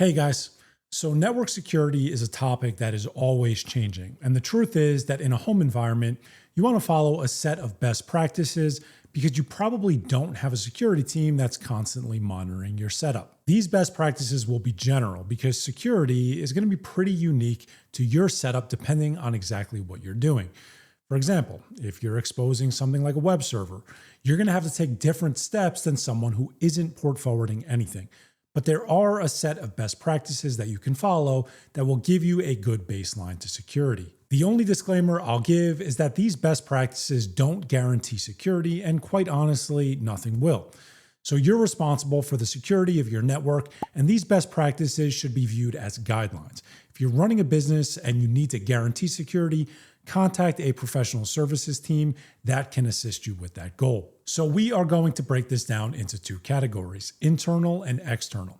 Hey guys, so network security is a topic that is always changing. And the truth is that in a home environment, you want to follow a set of best practices because you probably don't have a security team that's constantly monitoring your setup. These best practices will be general because security is going to be pretty unique to your setup depending on exactly what you're doing. For example, if you're exposing something like a web server, you're going to have to take different steps than someone who isn't port forwarding anything. But there are a set of best practices that you can follow that will give you a good baseline to security. The only disclaimer I'll give is that these best practices don't guarantee security, and quite honestly, nothing will. So you're responsible for the security of your network, and these best practices should be viewed as guidelines. If you're running a business and you need to guarantee security, contact a professional services team that can assist you with that goal. So we are going to break this down into two categories, internal and external.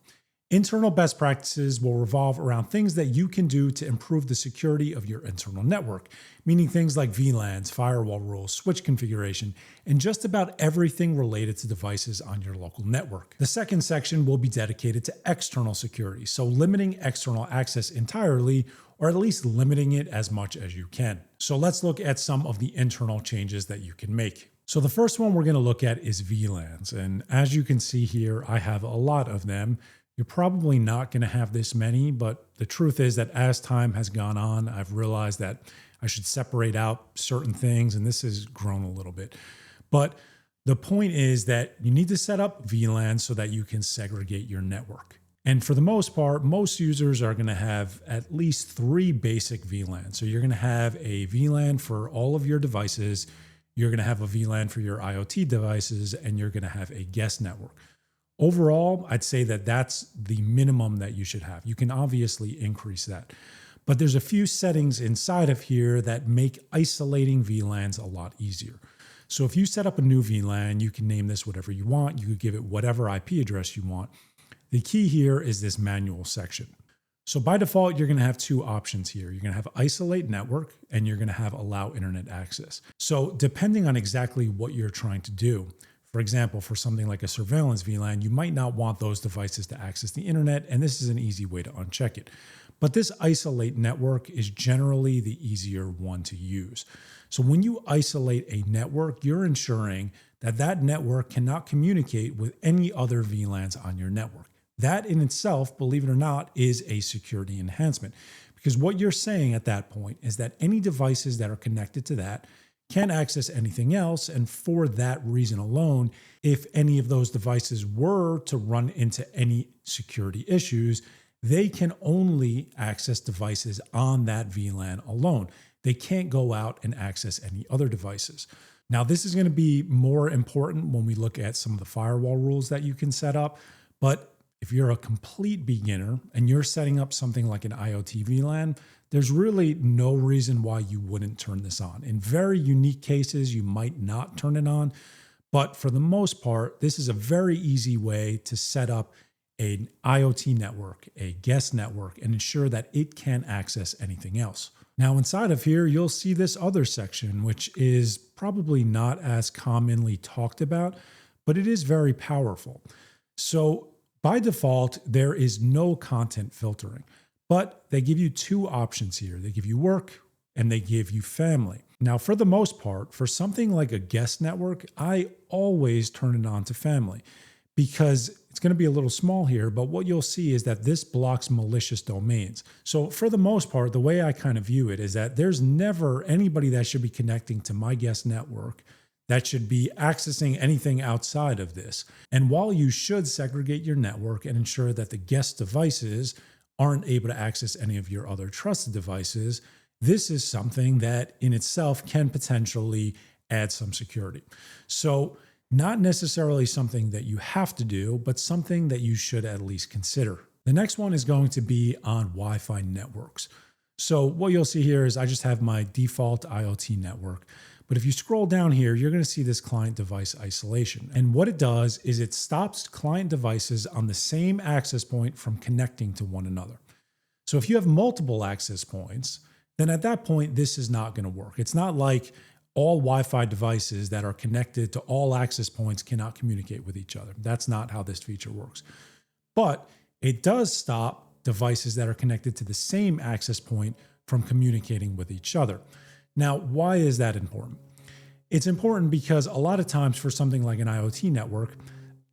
Internal best practices will revolve around things that you can do to improve the security of your internal network, meaning things like VLANs, firewall rules, switch configuration, and just about everything related to devices on your local network. The second section will be dedicated to external security, so limiting external access entirely, or at least limiting it as much as you can. So let's look at some of the internal changes that you can make. So the first one we're going to look at is VLANs. And as you can see here, I have a lot of them. You're probably not going to have this many, but the truth is that as time has gone on, I've realized that I should separate out certain things, and this has grown a little bit. But the point is that you need to set up VLANs so that you can segregate your network. And for the most part, most users are going to have at least 3 basic VLANs. So you're going to have a VLAN for all of your devices, you're going to have a VLAN for your IoT devices, and you're going to have a guest network. Overall, I'd say that that's the minimum that you should have. You can obviously increase that. But there's a few settings inside of here that make isolating VLANs a lot easier. So if you set up a new VLAN, you can name this whatever you want. You could give it whatever IP address you want. The key here is this manual section. So by default, you're going to have 2 options here. You're going to have isolate network and you're going to have allow internet access. So depending on exactly what you're trying to do, for example, for something like a surveillance VLAN, you might not want those devices to access the internet, and this is an easy way to uncheck it. But this isolate network is generally the easier one to use. So when you isolate a network, you're ensuring that that network cannot communicate with any other VLANs on your network. That in itself, believe it or not, is a security enhancement, because what you're saying at that point is that any devices that are connected to that can't access anything else. And for that reason alone, if any of those devices were to run into any security issues, they can only access devices on that VLAN alone. They can't go out and access any other devices. Now, this is going to be more important when we look at some of the firewall rules that you can set up. But if you're a complete beginner and you're setting up something like an IoT VLAN, there's really no reason why you wouldn't turn this on. In very unique cases, you might not turn it on, but for the most part, this is a very easy way to set up an IoT network, a guest network, and ensure that it can't access anything else. Now, inside of here, you'll see this other section, which is probably not as commonly talked about, but it is very powerful. So by default, there is no content filtering. But they give you 2 options here. They give you work and they give you family. Now, for the most part, for something like a guest network, I always turn it on to family because it's going to be a little small here, but what you'll see is that this blocks malicious domains. So for the most part, the way I kind of view it is that there's never anybody that should be connecting to my guest network that should be accessing anything outside of this. And while you should segregate your network and ensure that the guest devices aren't able to access any of your other trusted devices, this is something that in itself can potentially add some security. So not necessarily something that you have to do, but something that you should at least consider. The next one is going to be on Wi-Fi networks. So what you'll see here is I just have my default IoT network. But if you scroll down here, you're going to see this client device isolation. And what it does is it stops client devices on the same access point from connecting to one another. So if you have multiple access points, then at that point, this is not going to work. It's not like all Wi-Fi devices that are connected to all access points cannot communicate with each other. That's not how this feature works. But it does stop devices that are connected to the same access point from communicating with each other. Now, why is that important? It's important because a lot of times for something like an IoT network,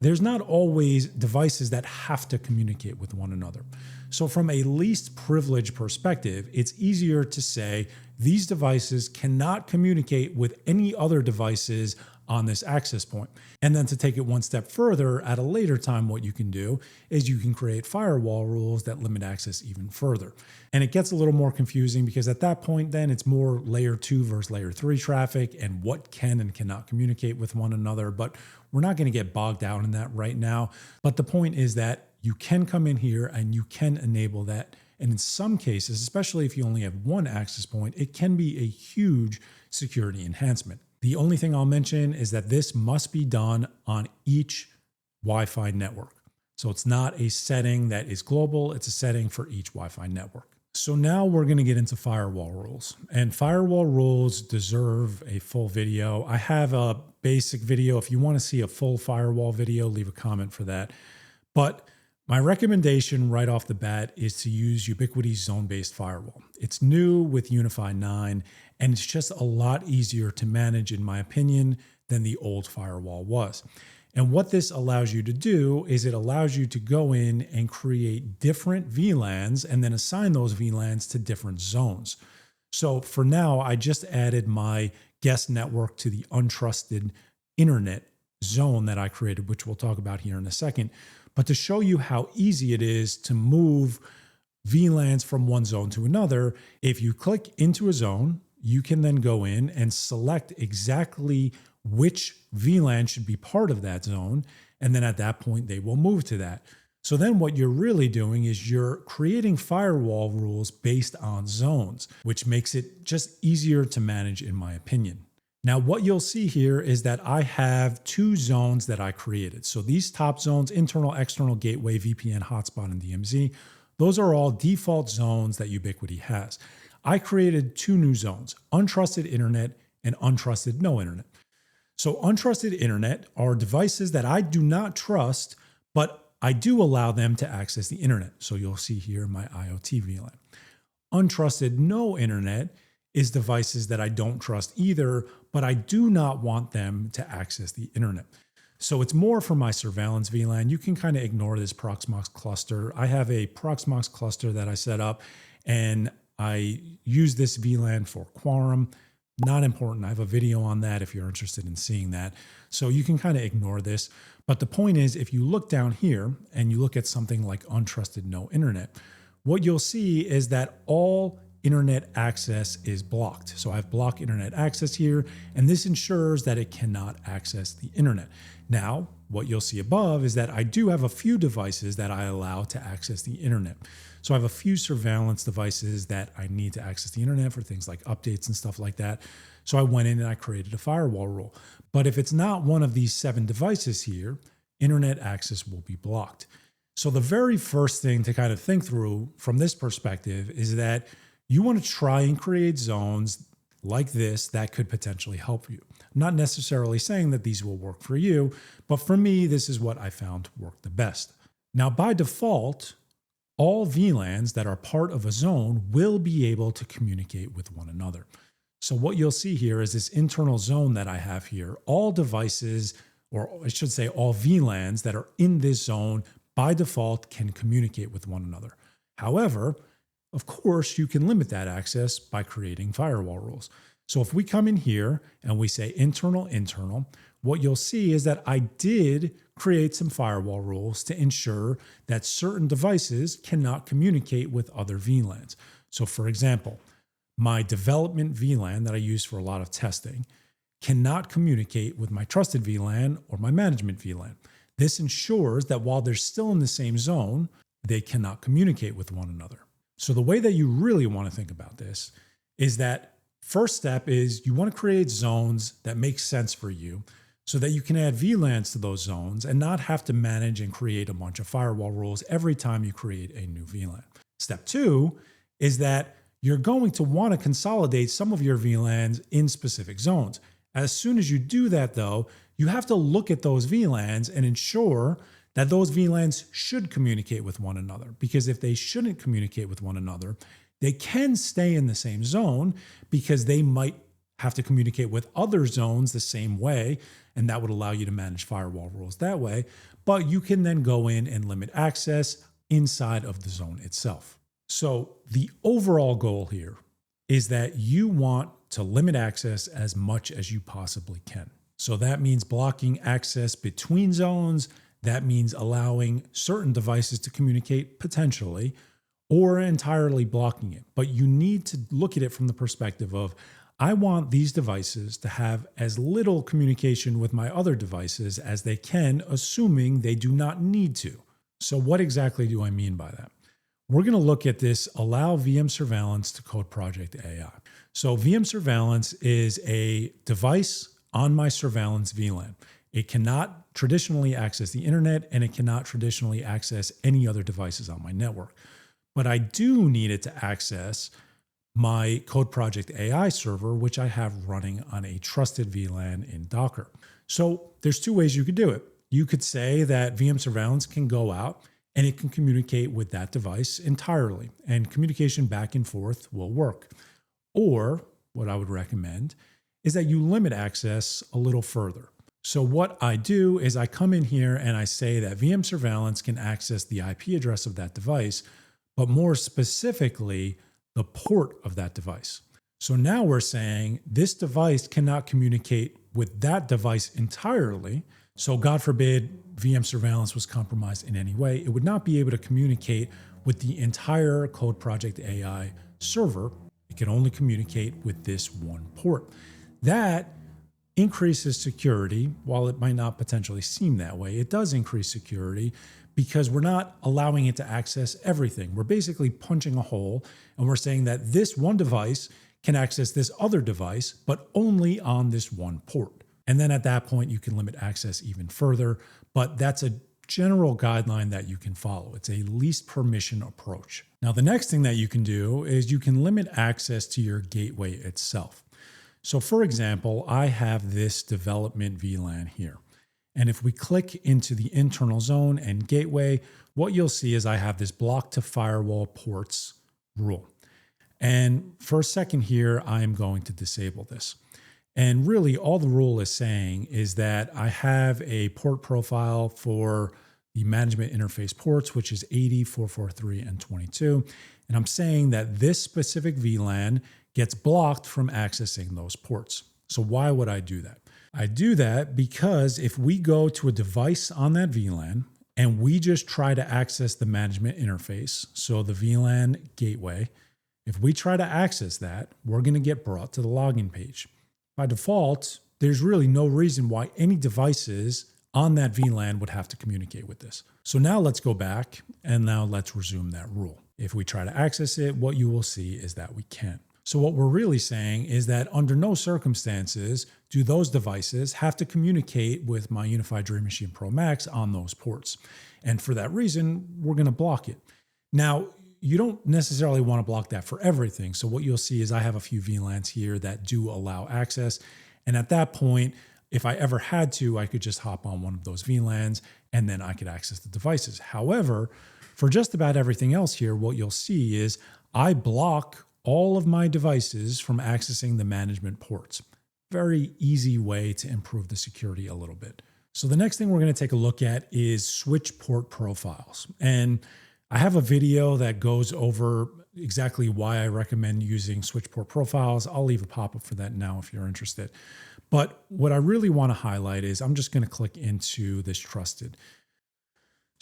there's not always devices that have to communicate with one another. So from a least privilege perspective, it's easier to say these devices cannot communicate with any other devices on this access point. And then to take it one step further, at a later time, what you can do is you can create firewall rules that limit access even further. And it gets a little more confusing because at that point, then it's more layer 2 versus layer 3 traffic and what can and cannot communicate with one another. But we're not going to get bogged down in that right now. But the point is that you can come in here and you can enable that. And in some cases, especially if you only have one access point, it can be a huge security enhancement. The only thing I'll mention is that this must be done on each Wi-Fi network. So it's not a setting that is global, it's a setting for each Wi-Fi network. So now we're going to get into firewall rules. And firewall rules deserve a full video. I have a basic video. If you want to see a full firewall video, leave a comment for that. But my recommendation right off the bat is to use Ubiquiti's zone-based firewall. It's new with UniFi 9, and it's just a lot easier to manage, in my opinion, than the old firewall was. And what this allows you to do is it allows you to go in and create different VLANs and then assign those VLANs to different zones. So for now, I just added my guest network to the untrusted internet zone that I created, which we'll talk about here in a second. But to show you how easy it is to move VLANs from one zone to another, if you click into a zone, you can then go in and select exactly which VLAN should be part of that zone. And then at that point, they will move to that. So then what you're really doing is you're creating firewall rules based on zones, which makes it just easier to manage, in my opinion. Now, what you'll see here is that I have two zones that I created. So these top zones, internal, external gateway, VPN, hotspot, and DMZ, those are all default zones that Ubiquiti has. I created two new zones, untrusted internet and untrusted no internet. So untrusted internet are devices that I do not trust, but I do allow them to access the internet. So you'll see here my IoT VLAN. Untrusted no internet is devices that I don't trust either, but I do not want them to access the internet. So it's more for my surveillance VLAN. You can kind of ignore this Proxmox cluster. I have a Proxmox cluster that I set up, and I use this VLAN for quorum. Not important. I have a video on that if you're interested in seeing that. So you can kind of ignore this. But the point is, if you look down here and you look at something like untrusted no internet, what you'll see is that all internet access is blocked. So I have block internet access here, and this ensures that it cannot access the internet. Now, what you'll see above is that I do have a few devices that I allow to access the internet. So I have a few surveillance devices that I need to access the internet for things like updates and stuff like that. So I went in and I created a firewall rule. But if it's not one of these 7 devices here, internet access will be blocked. So the very first thing to kind of think through from this perspective is that you want to try and create zones like this that could potentially help you. I'm not necessarily saying that these will work for you, but for me, this is what I found worked the best. Now, by default, all VLANs that are part of a zone will be able to communicate with one another. So what you'll see here is this internal zone that I have here. All devices, or I should say all VLANs that are in this zone by default can communicate with one another. However, of course, you can limit that access by creating firewall rules. So if we come in here and we say internal, what you'll see is that I did create some firewall rules to ensure that certain devices cannot communicate with other VLANs. So for example, my development VLAN that I use for a lot of testing cannot communicate with my trusted VLAN or my management VLAN. This ensures that while they're still in the same zone, they cannot communicate with one another. So the way that you really want to think about this is that first step is you want to create zones that make sense for you so that you can add VLANs to those zones and not have to manage and create a bunch of firewall rules every time you create a new VLAN. Step 2 is that you're going to want to consolidate some of your VLANs in specific zones. As soon as you do that, though, you have to look at those VLANs and ensure that those VLANs should communicate with one another. Because if they shouldn't communicate with one another, they can stay in the same zone because they might have to communicate with other zones the same way, and that would allow you to manage firewall rules that way. But you can then go in and limit access inside of the zone itself. So the overall goal here is that you want to limit access as much as you possibly can. So that means blocking access between zones. That means allowing certain devices to communicate potentially, or entirely blocking it. But you need to look at it from the perspective of, I want these devices to have as little communication with my other devices as they can, assuming they do not need to. So what exactly do I mean by that? We're going to look at this allow VM surveillance to code project AI. So VM surveillance is a device on my surveillance VLAN. It cannot traditionally access the internet, and it cannot traditionally access any other devices on my network. But I do need it to access my Code Project AI server, which I have running on a trusted VLAN in Docker. So there's two ways you could do it. You could say that VM surveillance can go out and it can communicate with that device entirely, and communication back and forth will work. Or what I would recommend is that you limit access a little further. So what I do is I come in here and I say that VM surveillance can access the IP address of that device, but more specifically, the port of that device. So now we're saying this device cannot communicate with that device entirely. So God forbid VM surveillance was compromised in any way, it would not be able to communicate with the entire Code Project AI server. It can only communicate with this one port. That increases security. While it might not potentially seem that way, it does increase security because we're not allowing it to access everything. We're basically punching a hole, and we're saying that this one device can access this other device, but only on this one port. And then at that point, you can limit access even further, but that's a general guideline that you can follow. It's a least permission approach. Now, the next thing that you can do is you can limit access to your gateway itself. So for example, I have this development VLAN here. And if we click into the internal zone and gateway, what you'll see is I have this block to firewall ports rule. And for a second here, I am going to disable this. And really all the rule is saying is that I have a port profile for the management interface ports, which is 80, 443, and 22. And I'm saying that this specific VLAN gets blocked from accessing those ports. So why would I do that? I do that because if we go to a device on that VLAN and we just try to access the management interface, so the VLAN gateway, if we try to access that, we're going to get brought to the login page. By default, there's really no reason why any devices on that VLAN would have to communicate with this. So now let's go back and now let's resume that rule. If we try to access it, what you will see is that we can't. So what we're really saying is that under no circumstances do those devices have to communicate with my UniFi Dream Machine Pro Max on those ports. And for that reason, we're going to block it. Now, you don't necessarily want to block that for everything. So what you'll see is I have a few VLANs here that do allow access. And at that point, if I ever had to, I could just hop on one of those VLANs and then I could access the devices. However, for just about everything else here, what you'll see is I block all of my devices from accessing the management ports. Very easy way to improve the security a little bit. So the next thing we're going to take a look at is switch port profiles. And I have a video that goes over exactly why I recommend using switch port profiles. I'll leave a pop-up for that now if you're interested. But what I really want to highlight is I'm just going to click into this trusted.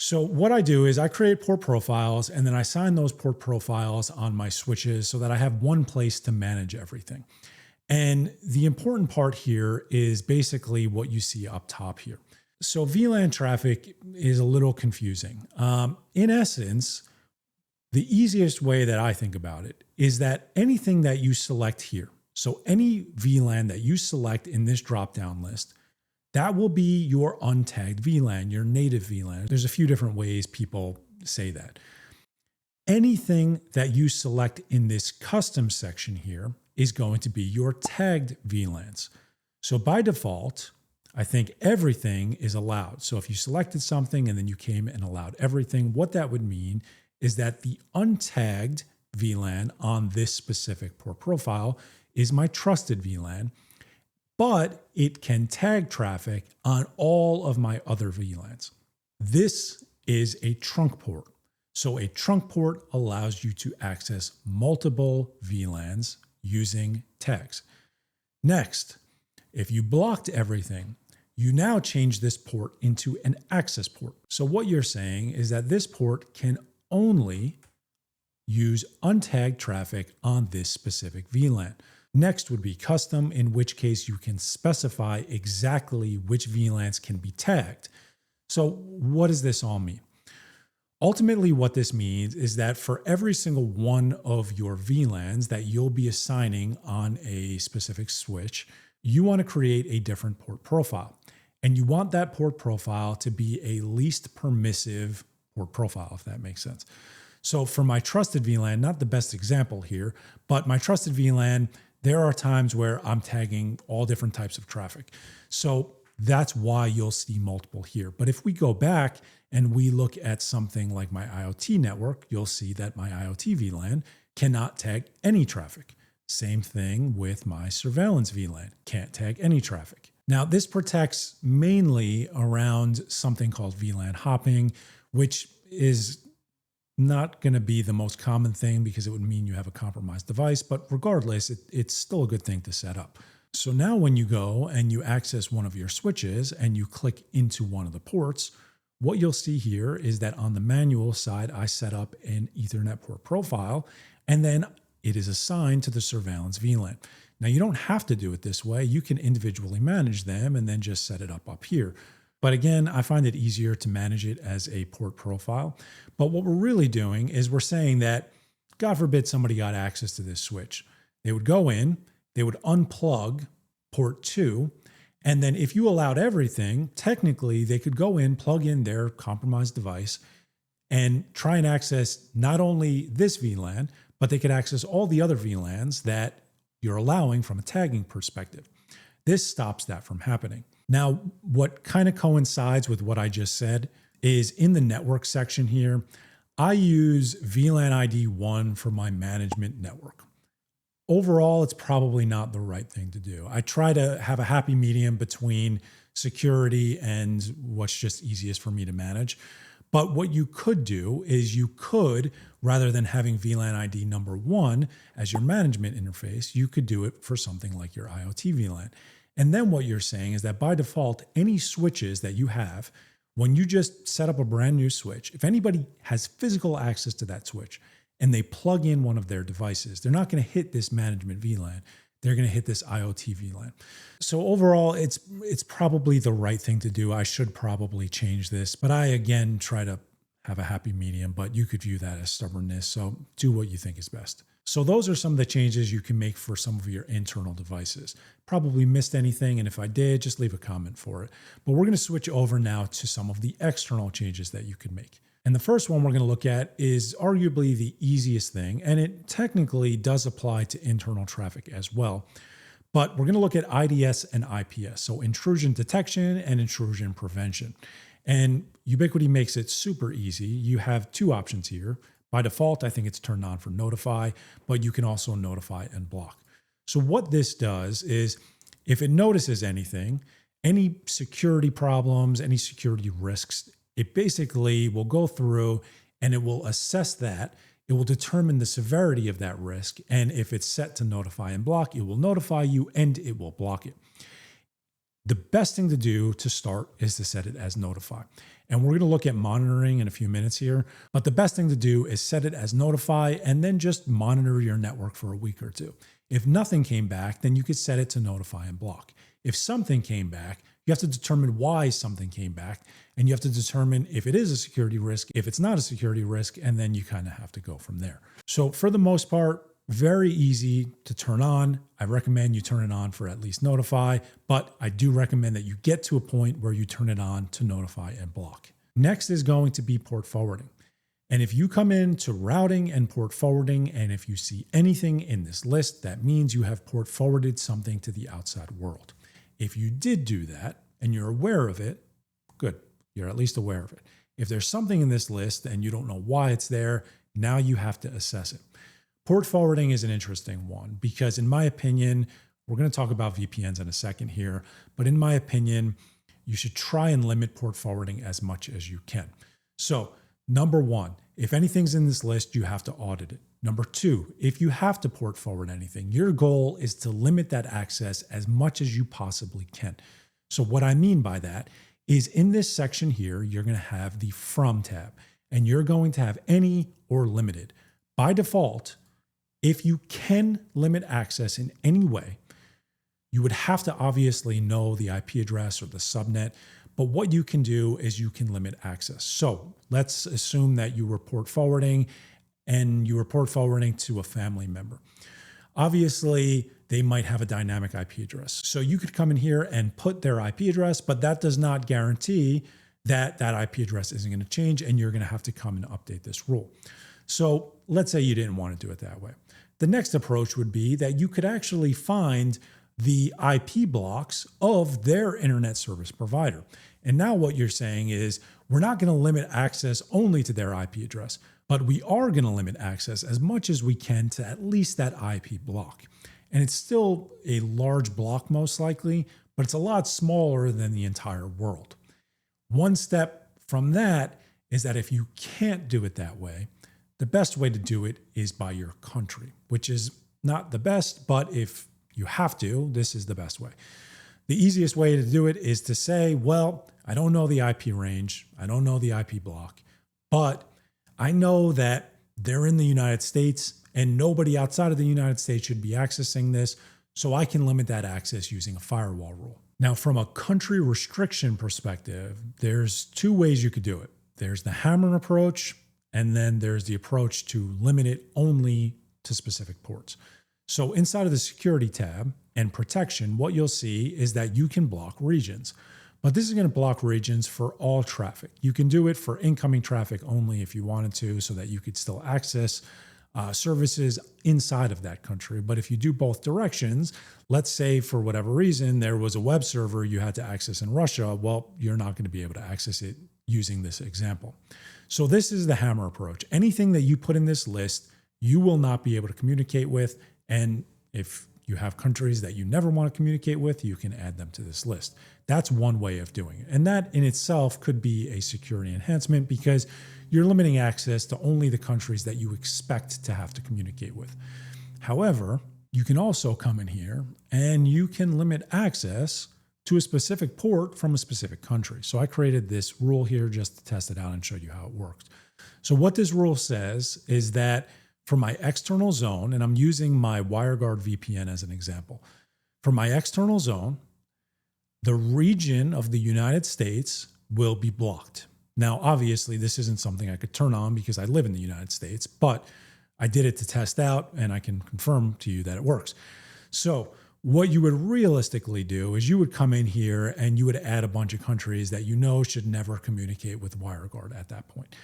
So what I do is I create port profiles and then I assign those port profiles on my switches so that I have one place to manage everything. And the important part here is basically what you see up top here. So VLAN traffic is a little confusing. In essence, the easiest way that I think about it is that anything that you select here, so any VLAN that you select in this drop-down list, that will be your untagged VLAN, your native VLAN. There's a few different ways people say that. Anything that you select in this custom section here is going to be your tagged VLANs. So by default, I think everything is allowed. So if you selected something and then you came and allowed everything, what that would mean is that the untagged VLAN on this specific port profile is my trusted VLAN, but it can tag traffic on all of my other VLANs. This is a trunk port. So a trunk port allows you to access multiple VLANs using tags. Next, if you blocked everything, you now change this port into an access port. So what you're saying is that this port can only use untagged traffic on this specific VLAN. Next would be custom, in which case you can specify exactly which VLANs can be tagged. So what does this all mean? Ultimately, what this means is that for every single one of your VLANs that you'll be assigning on a specific switch, you want to create a different port profile. And you want that port profile to be a least permissive port profile, if that makes sense. So for my trusted VLAN, not the best example here, but my trusted VLAN, there are times where I'm tagging all different types of traffic. So that's why you'll see multiple here. But if we go back and we look at something like my IoT network, you'll see that my IoT VLAN cannot tag any traffic. Same thing with my surveillance VLAN, can't tag any traffic. Now, this protects mainly around something called VLAN hopping, which is not going to be the most common thing because it would mean you have a compromised device, but regardless, it's still a good thing to set up. So now when you go and you access one of your switches and you click into one of the ports, what you'll see here is that on the manual side, I set up an Ethernet port profile, and then it is assigned to the surveillance VLAN. Now, you don't have to do it this way. You can individually manage them and then just set it up here. But again, I find it easier to manage it as a port profile. But what we're really doing is we're saying that, God forbid somebody got access to this switch. They would go in, they would unplug port 2, and then if you allowed everything, technically they could go in, plug in their compromised device, and try and access not only this VLAN, but they could access all the other VLANs that you're allowing from a tagging perspective. This stops that from happening. Now, what kind of coincides with what I just said is in the network section here, I use VLAN ID 1 for my management network. Overall, it's probably not the right thing to do. I try to have a happy medium between security and what's just easiest for me to manage. But what you could do is you could, rather than having VLAN ID number 1 as your management interface, you could do it for something like your IoT VLAN. And then what you're saying is that by default, any switches that you have, when you just set up a brand new switch, if anybody has physical access to that switch and they plug in one of their devices, they're not going to hit this management VLAN. They're going to hit this IoT VLAN. So overall, it's probably the right thing to do. I should probably change this, but I, again, try to have a happy medium, but you could view that as stubbornness. So do what you think is best. So those are some of the changes you can make for some of your internal devices. Probably missed anything, and if I did, just leave a comment for it. But we're going to switch over now to some of the external changes that you can make. And the first one we're going to look at is arguably the easiest thing, and it technically does apply to internal traffic as well. But we're going to look at IDS and IPS, so intrusion detection and intrusion prevention. And Ubiquiti makes it super easy. You have two options here. By default, I think it's turned on for notify, but you can also notify and block. So what this does is if it notices anything, any security problems, any security risks, it basically will go through and it will assess that. It will determine the severity of that risk. And if it's set to notify and block, it will notify you and it will block it. The best thing to do to start is to set it as notify. And we're going to look at monitoring in a few minutes here. But the best thing to do is set it as notify and then just monitor your network for a week or two. If nothing came back, then you could set it to notify and block. If something came back, you have to determine why something came back, and you have to determine if it is a security risk, if it's not a security risk, and then you kind of have to go from there. So for the most part, very easy to turn on. I recommend you turn it on for at least notify, but I do recommend that you get to a point where you turn it on to notify and block. Next is going to be port forwarding. And if you come into routing and port forwarding, and if you see anything in this list, that means you have port forwarded something to the outside world. If you did do that, and you're aware of it, good. You're at least aware of it. If there's something in this list and you don't know why it's there, now you have to assess it. Port forwarding is an interesting one because in my opinion, we're going to talk about VPNs in a second here, but in my opinion, you should try and limit port forwarding as much as you can. So number one, if anything's in this list, you have to audit it. Number two, if you have to port forward anything, your goal is to limit that access as much as you possibly can. So what I mean by that is in this section here, you're going to have the From tab, and you're going to have any or limited. By default, if you can limit access in any way, you would have to obviously know the IP address or the subnet, but what you can do is you can limit access. So let's assume that you were port forwarding and you were port forwarding to a family member. Obviously, they might have a dynamic IP address. So you could come in here and put their IP address, but that does not guarantee that that IP address isn't going to change and you're going to have to come and update this rule. So let's say you didn't want to do it that way. The next approach would be that you could actually find the IP blocks of their internet service provider. And now what you're saying is we're not going to limit access only to their IP address, but we are going to limit access as much as we can to at least that IP block. And it's still a large block most likely, but it's a lot smaller than the entire world. One step from that is that if you can't do it that way, the best way to do it is by your country, which is not the best, but if you have to, this is the best way. The easiest way to do it is to say, well, I don't know the IP range, I don't know the IP block, but I know that they're in the United States and nobody outside of the United States should be accessing this, so I can limit that access using a firewall rule. Now, from a country restriction perspective, there's two ways you could do it. There's the hammer approach, and then there's the approach to limit it only to specific ports. So inside of the security tab and protection, what you'll see is that you can block regions. But this is going to block regions for all traffic. You can do it for incoming traffic only if you wanted to, so that you could still access services inside of that country. But if you do both directions, let's say for whatever reason, there was a web server you had to access in Russia, well, you're not going to be able to access it using this example. So this is the hammer approach. Anything that you put in this list, you will not be able to communicate with. And if you have countries that you never want to communicate with, you can add them to this list. That's one way of doing it. And that in itself could be a security enhancement because you're limiting access to only the countries that you expect to have to communicate with. However, you can also come in here and you can limit access to a specific port from a specific country. So I created this rule here just to test it out and show you how it works. So what this rule says is that for my external zone, and I'm using my WireGuard VPN as an example. For my external zone, the region of the United States will be blocked. Now, obviously, this isn't something I could turn on because I live in the United States, but I did it to test out, and I can confirm to you that it works. So what you would realistically do is you would come in here and you would add a bunch of countries that you know should never communicate with WireGuard at that point.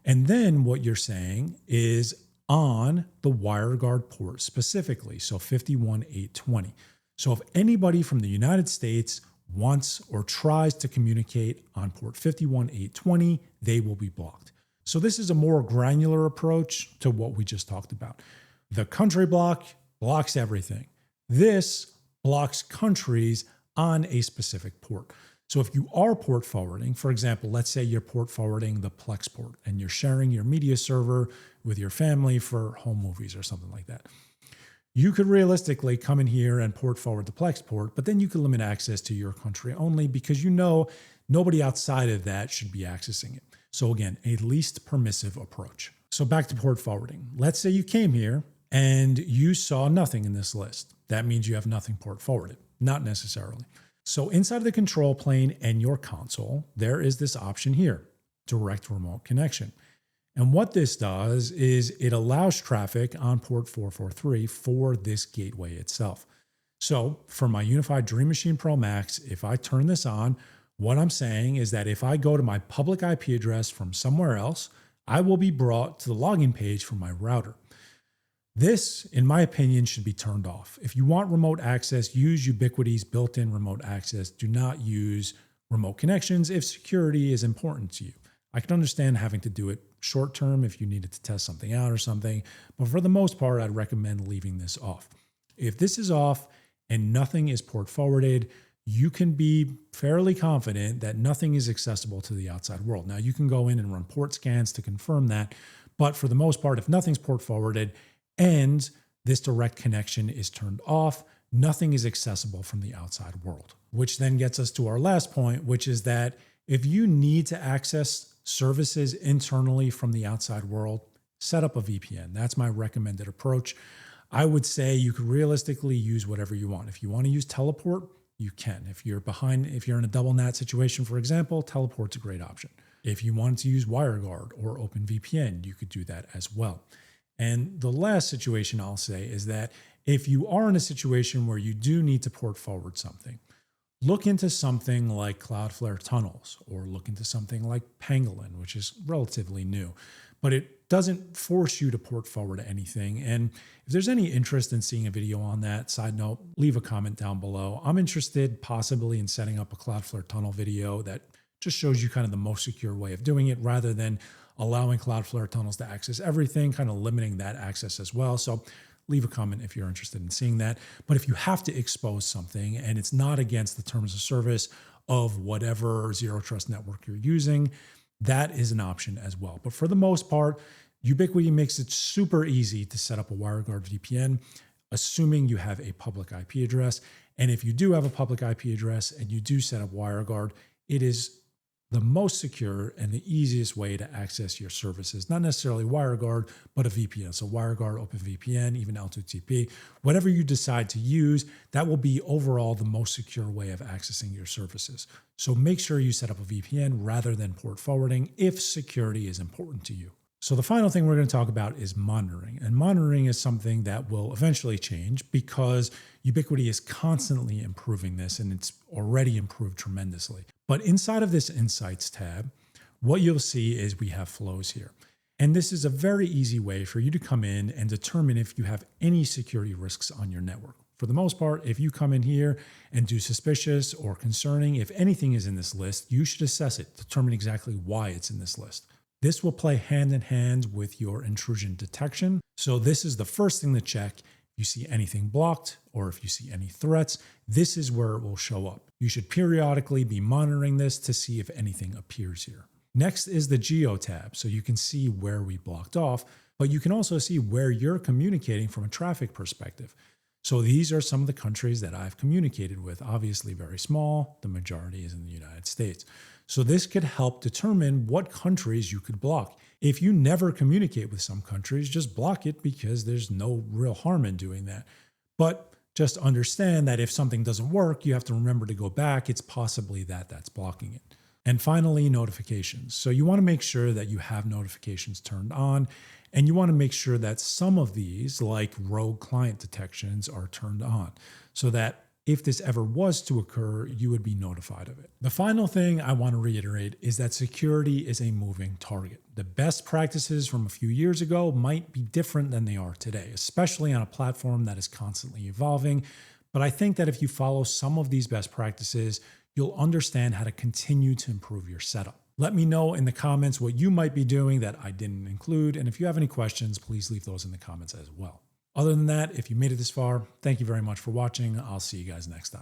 And then what you're saying is on the WireGuard port specifically, so 51820. So if anybody from the United States wants or tries to communicate on port 51820, they will be blocked. So this is a more granular approach to what we just talked about. The country block blocks everything. This blocks countries on a specific port. So if you are port forwarding, for example, let's say you're port forwarding the Plex port and you're sharing your media server with your family for home movies or something like that. You could realistically come in here and port forward the Plex port, but then you could limit access to your country only because you know nobody outside of that should be accessing it. So again, a least permissive approach. So back to port forwarding. Let's say you came here and you saw nothing in this list. That means you have nothing port forwarded. Not necessarily. So inside of the control plane and your console, there is this option here, direct remote connection. And what this does is it allows traffic on port 443 for this gateway itself. So for my UniFi Dream Machine Pro Max, if I turn this on, what I'm saying is that if I go to my public IP address from somewhere else, I will be brought to the login page for my router. This, in my opinion, should be turned off. If you want remote access, use Ubiquiti's built-in remote access. Do not use remote connections if security is important to you. I can understand having to do it short term if you needed to test something out or something, but for the most part, I'd recommend leaving this off. If this is off and nothing is port forwarded, you can be fairly confident that nothing is accessible to the outside world. Now, you can go in and run port scans to confirm that, but for the most part, if nothing's port forwarded and this direct connection is turned off, nothing is accessible from the outside world. Which then gets us to our last point, which is that if you need to access services internally from the outside world, set up a VPN. That's my recommended approach. I would say you could realistically use whatever you want. If you want to use teleport, you can. If you're in a double NAT situation, for example, teleport's a great option. If you wanted to use WireGuard or OpenVPN, you could do that as well. And the last situation I'll say is that if you are in a situation where you do need to port forward something, look into something like Cloudflare tunnels, or look into something like Pangolin, which is relatively new, but it doesn't force you to port forward anything. And if there's any interest in seeing a video on that, side note, leave a comment down below. I'm interested possibly in setting up a Cloudflare tunnel video that just shows you kind of the most secure way of doing it, rather than allowing Cloudflare tunnels to access everything, kind of limiting that access as well. So leave a comment if you're interested in seeing that. But if you have to expose something and it's not against the terms of service of whatever zero trust network you're using, that is an option as well. But for the most part, Ubiquiti makes it super easy to set up a WireGuard VPN, assuming you have a public IP address. And if you do have a public IP address and you do set up WireGuard, it is the most secure and the easiest way to access your services. Not necessarily WireGuard, but a VPN. So WireGuard, OpenVPN, even L2TP, whatever you decide to use, that will be overall the most secure way of accessing your services. So make sure you set up a VPN rather than port forwarding if security is important to you. So the final thing we're going to talk about is monitoring. And monitoring is something that will eventually change because Ubiquiti is constantly improving this, and it's already improved tremendously. But inside of this Insights tab, what you'll see is we have flows here. And this is a very easy way for you to come in and determine if you have any security risks on your network. For the most part, if you come in here and do suspicious or concerning, if anything is in this list, you should assess it, determine exactly why it's in this list. This will play hand in hand with your intrusion detection. So this is the first thing to check. If you see anything blocked or if you see any threats, this is where it will show up. You should periodically be monitoring this to see if anything appears here. Next is the Geo tab. So you can see where we blocked off, but you can also see where you're communicating from a traffic perspective. So these are some of the countries that I've communicated with, obviously very small. The majority is in the United States. So this could help determine what countries you could block. If you never communicate with some countries, just block it because there's no real harm in doing that. But just understand that if something doesn't work, you have to remember to go back. It's possibly that's blocking it. And finally, notifications. So you want to make sure that you have notifications turned on, and you want to make sure that some of these, like rogue client detections, are turned on so that if this ever was to occur, you would be notified of it. The final thing I want to reiterate is that security is a moving target. The best practices from a few years ago might be different than they are today, especially on a platform that is constantly evolving. But I think that if you follow some of these best practices, you'll understand how to continue to improve your setup. Let me know in the comments what you might be doing that I didn't include. And if you have any questions, please leave those in the comments as well. Other than that, if you made it this far, thank you very much for watching. I'll see you guys next time.